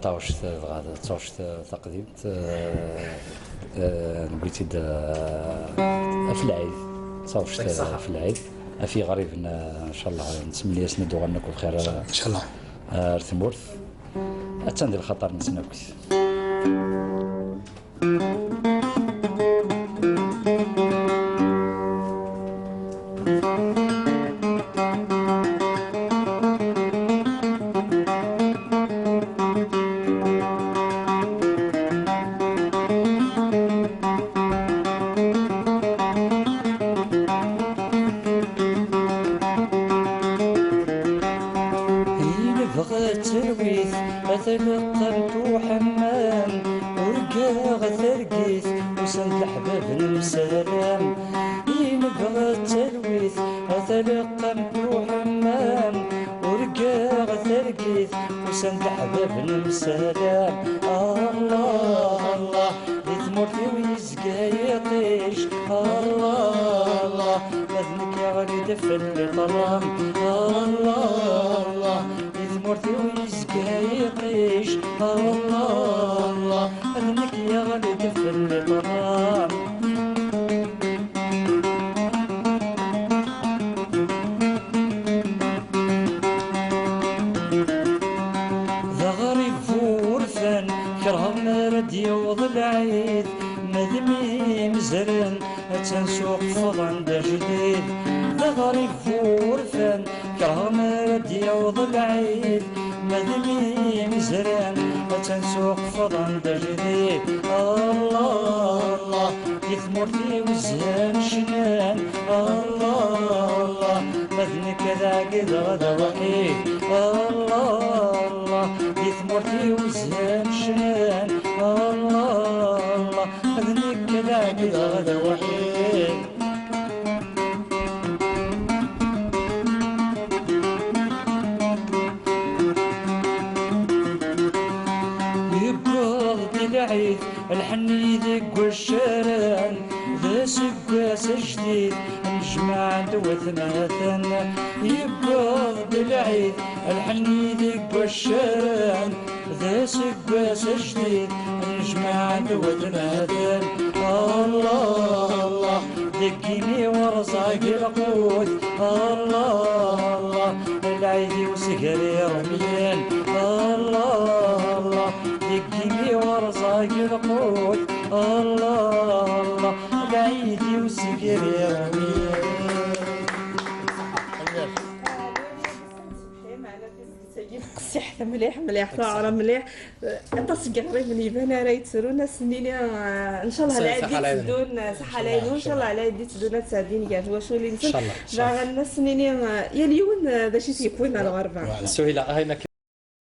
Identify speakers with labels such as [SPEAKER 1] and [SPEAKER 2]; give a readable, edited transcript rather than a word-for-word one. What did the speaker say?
[SPEAKER 1] طاوش غادا طاوش تقديم نبيتي في العيد طاوش في العيد في غريب ان شاء الله نسمي اسمي دوغنك بخير
[SPEAKER 2] ان شاء الله
[SPEAKER 1] ارثمورث اتندي الخطر نسناكس ترويث أثلقمت وحمام ورقاغ ثرقيث وسند الحباب المسلام ينبغى التلويث أثلقمت وحمام ورقاغ ثرقيث وسند الحباب المسلام الله الله يثمرتي ويزقى يطيش الله الله لذنك يا غريد في اللي طرام الله الله يثمرتي ويزقى يطيش الله الله لذنك يا غريد في اللي طرام كره مرد يوض العيد مذمي مزرن تنسوق فضن دا جديد ذا غريب فورفن كره مرد يوض العيد مذمي مزرن تنسوق فضن دا جديد الله الله يثمرتي وزهان شنان الله الله مذنك ذا قد غدا وحيد الله الله يثمرتي وزهان شنان الله الله مذنك ذا قد غدا وحيد العيد الحني ذق والشران ذا سقاس جديد نجمع دوث مثلا يبقى بالعيد الحني ذق والشران ذا سقاس جديد نجمع دوث مثلا الله الله دقيني ورزاق القوت الله الله العيد وسقري رميان الله الله دقيني ورزاق القوت الله الله العيد وسقري رميان
[SPEAKER 3] قصي حتى مليح مليح طاعره مليح انت صقري من يبان راه يتسرونا سنين ان شاء الله على يدي تدون صح على يدي ان شاء الله على يدي تدونا تساعديني كاع واش اللي
[SPEAKER 1] ان شاء الله
[SPEAKER 3] الناس سنين يا اليوم باش يكون على الغربه
[SPEAKER 1] سهيله هاي